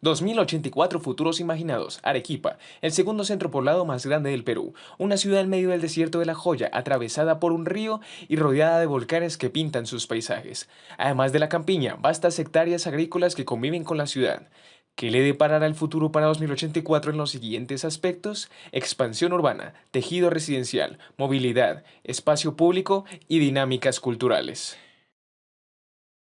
2084 futuros imaginados. Arequipa, el segundo centro poblado más grande del Perú. Una ciudad en medio del desierto de La Joya, atravesada por un río y rodeada de volcanes que pintan sus paisajes. Además de la campiña, vastas hectáreas agrícolas que conviven con la ciudad. ¿Qué le deparará el futuro para 2084 en los siguientes aspectos? Expansión urbana, tejido residencial, movilidad, espacio público y dinámicas culturales.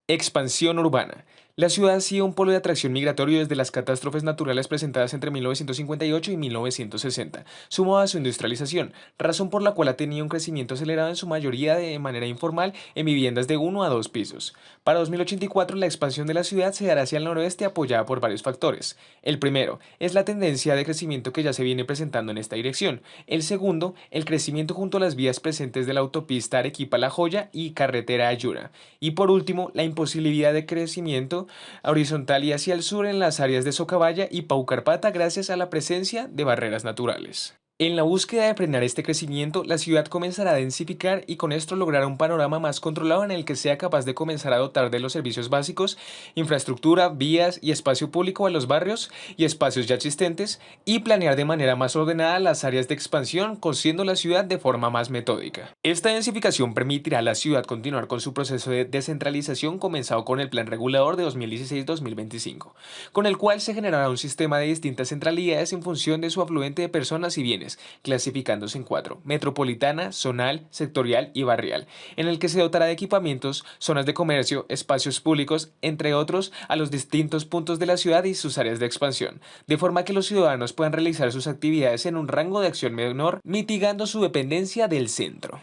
Expansión urbana. La ciudad ha sido un polo de atracción migratorio desde las catástrofes naturales presentadas entre 1958 y 1960, sumado a su industrialización, razón por la cual ha tenido un crecimiento acelerado en su mayoría de manera informal en viviendas de 1 a 2 pisos. Para 2084, la expansión de la ciudad se dará hacia el noroeste apoyada por varios factores. El primero es la tendencia de crecimiento que ya se viene presentando en esta dirección. El segundo, el crecimiento junto a las vías presentes de la autopista Arequipa-La Joya y carretera Ayura. Y por último, la imposibilidad de crecimiento horizontal y hacia el sur en las áreas de Socabaya y Paucarpata gracias a la presencia de barreras naturales. En la búsqueda de frenar este crecimiento, la ciudad comenzará a densificar y con esto lograr un panorama más controlado en el que sea capaz de comenzar a dotar de los servicios básicos, infraestructura, vías y espacio público a los barrios y espacios ya existentes y planear de manera más ordenada las áreas de expansión, cosiendo la ciudad de forma más metódica. Esta densificación permitirá a la ciudad continuar con su proceso de descentralización comenzado con el Plan Regulador de 2016-2025, con el cual se generará un sistema de distintas centralidades en función de su afluente de personas y bienes clasificándose en cuatro: metropolitana, zonal, sectorial y barrial, en el que se dotará de equipamientos, zonas de comercio, espacios públicos, entre otros, a los distintos puntos de la ciudad y sus áreas de expansión, de forma que los ciudadanos puedan realizar sus actividades en un rango de acción menor, mitigando su dependencia del centro.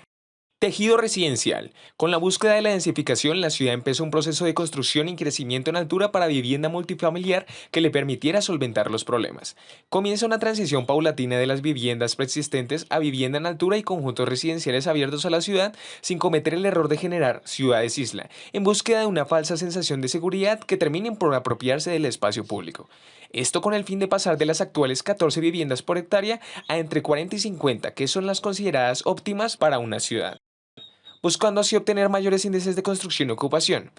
Tejido residencial. Con la búsqueda de la densificación, la ciudad empezó un proceso de construcción y crecimiento en altura para vivienda multifamiliar que le permitiera solventar los problemas. Comienza una transición paulatina de las viviendas preexistentes a vivienda en altura y conjuntos residenciales abiertos a la ciudad, sin cometer el error de generar ciudades isla, en búsqueda de una falsa sensación de seguridad que terminen por apropiarse del espacio público. Esto con el fin de pasar de las actuales 14 viviendas por hectárea a entre 40 y 50, que son las consideradas óptimas para una ciudad, buscando así obtener mayores índices de construcción y ocupación.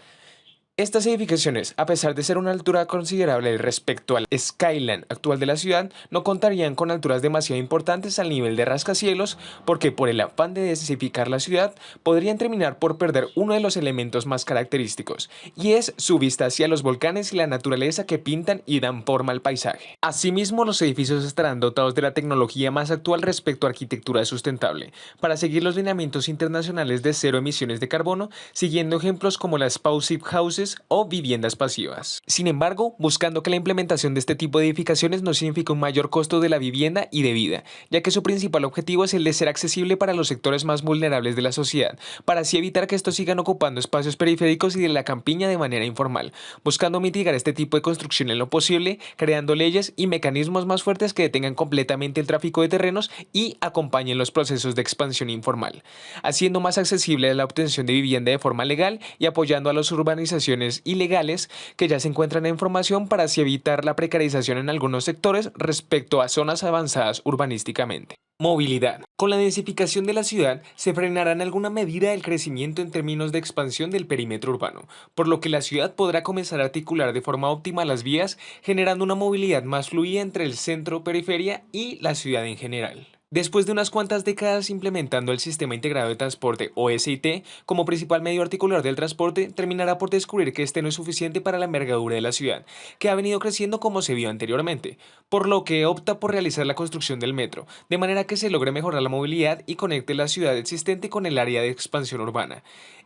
Estas edificaciones, a pesar de ser una altura considerable respecto al skyline actual de la ciudad, no contarían con alturas demasiado importantes al nivel de rascacielos, porque por el afán de densificar la ciudad, podrían terminar por perder uno de los elementos más característicos, y es su vista hacia los volcanes y la naturaleza que pintan y dan forma al paisaje. Asimismo, los edificios estarán dotados de la tecnología más actual respecto a arquitectura sustentable, para seguir los lineamientos internacionales de cero emisiones de carbono, siguiendo ejemplos como las Passive Houses o viviendas pasivas. Sin embargo, buscando que la implementación de este tipo de edificaciones no signifique un mayor costo de la vivienda y de vida, ya que su principal objetivo es el de ser accesible para los sectores más vulnerables de la sociedad, para así evitar que estos sigan ocupando espacios periféricos y de la campiña de manera informal, buscando mitigar este tipo de construcción en lo posible, creando leyes y mecanismos más fuertes que detengan completamente el tráfico de terrenos y acompañen los procesos de expansión informal, haciendo más accesible la obtención de vivienda de forma legal y apoyando a las urbanizaciones ilegales que ya se encuentran en formación para así evitar la precarización en algunos sectores respecto a zonas avanzadas urbanísticamente. Movilidad. Con la densificación de la ciudad se frenará en alguna medida el crecimiento en términos de expansión del perímetro urbano, por lo que la ciudad podrá comenzar a articular de forma óptima las vías, generando una movilidad más fluida entre el centro, periferia y la ciudad en general. Después de unas cuantas décadas implementando el Sistema Integrado de Transporte o SIT como principal medio articulador del transporte, terminará por descubrir que este no es suficiente para la envergadura de la ciudad, que ha venido creciendo como se vio anteriormente, por lo que opta por realizar la construcción del metro, de manera que se logre mejorar la movilidad y conecte la ciudad existente con el área de expansión urbana.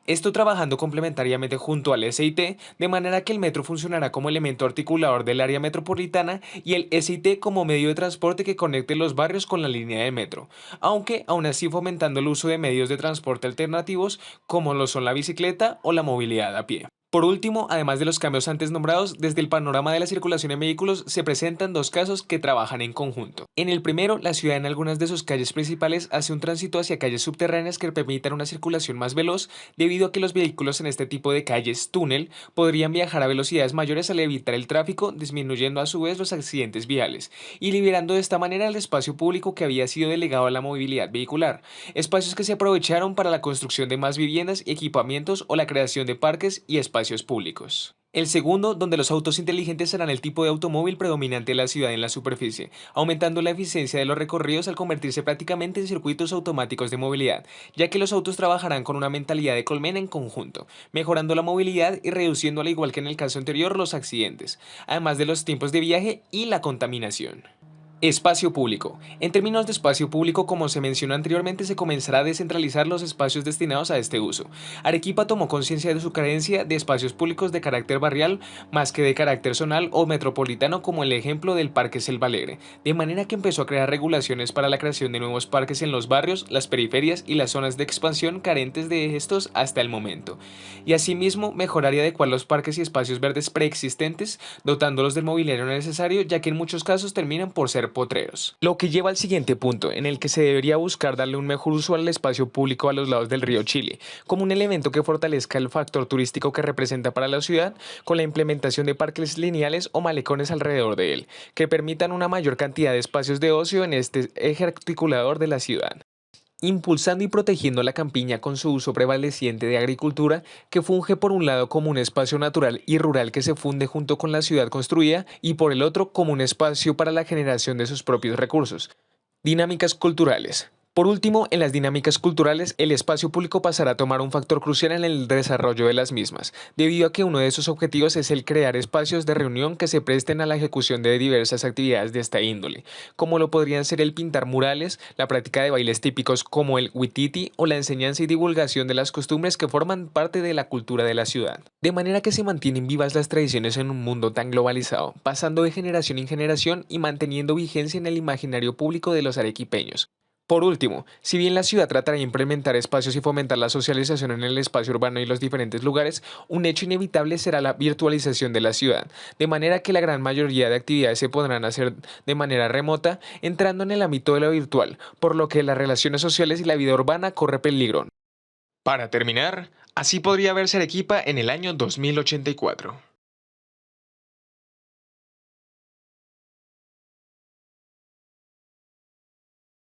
Esto trabajando complementariamente junto al SIT, de manera que el metro funcionará como elemento articulador del área metropolitana y el SIT como medio de transporte que conecte los barrios con la línea de metro, aunque aún así fomentando el uso de medios de transporte alternativos como lo son la bicicleta o la movilidad a pie. Por último, además de los cambios antes nombrados, desde el panorama de la circulación en vehículos se presentan dos casos que trabajan en conjunto. En el primero, la ciudad en algunas de sus calles principales hace un tránsito hacia calles subterráneas que permitan una circulación más veloz, debido a que los vehículos en este tipo de calles túnel podrían viajar a velocidades mayores al evitar el tráfico, disminuyendo a su vez los accidentes viales y liberando de esta manera el espacio público que había sido delegado a la movilidad vehicular, espacios que se aprovecharon para la construcción de más viviendas y equipamientos o la creación de parques y espacios públicos. El segundo, donde los autos inteligentes serán el tipo de automóvil predominante de la ciudad en la superficie, aumentando la eficiencia de los recorridos al convertirse prácticamente en circuitos automáticos de movilidad, ya que los autos trabajarán con una mentalidad de colmena en conjunto, mejorando la movilidad y reduciendo, al igual que en el caso anterior, los accidentes, además de los tiempos de viaje y la contaminación. Espacio público. En términos de espacio público, como se mencionó anteriormente, se comenzará a descentralizar los espacios destinados a este uso. Arequipa tomó conciencia de su carencia de espacios públicos de carácter barrial más que de carácter zonal o metropolitano, como el ejemplo del Parque Selva Alegre, de manera que empezó a crear regulaciones para la creación de nuevos parques en los barrios, las periferias y las zonas de expansión carentes de estos hasta el momento. Y asimismo, mejorar y adecuar los parques y espacios verdes preexistentes, dotándolos del mobiliario necesario, ya que en muchos casos terminan por ser potreros. Lo que lleva al siguiente punto, en el que se debería buscar darle un mejor uso al espacio público a los lados del río Chile, como un elemento que fortalezca el factor turístico que representa para la ciudad, con la implementación de parques lineales o malecones alrededor de él, que permitan una mayor cantidad de espacios de ocio en este eje articulador de la ciudad, impulsando y protegiendo la campiña con su uso prevaleciente de agricultura, que funge por un lado como un espacio natural y rural que se funde junto con la ciudad construida y por el otro como un espacio para la generación de sus propios recursos. Dinámicas culturales. Por último, en las dinámicas culturales, el espacio público pasará a tomar un factor crucial en el desarrollo de las mismas, debido a que uno de sus objetivos es el crear espacios de reunión que se presten a la ejecución de diversas actividades de esta índole, como lo podrían ser el pintar murales, la práctica de bailes típicos como el huititi o la enseñanza y divulgación de las costumbres que forman parte de la cultura de la ciudad. De manera que se mantienen vivas las tradiciones en un mundo tan globalizado, pasando de generación en generación y manteniendo vigencia en el imaginario público de los arequipeños. Por último, si bien la ciudad tratará de implementar espacios y fomentar la socialización en el espacio urbano y los diferentes lugares, un hecho inevitable será la virtualización de la ciudad, de manera que la gran mayoría de actividades se podrán hacer de manera remota, entrando en el ámbito de lo virtual, por lo que las relaciones sociales y la vida urbana corre peligro. Para terminar, así podría verse Arequipa en el año 2084.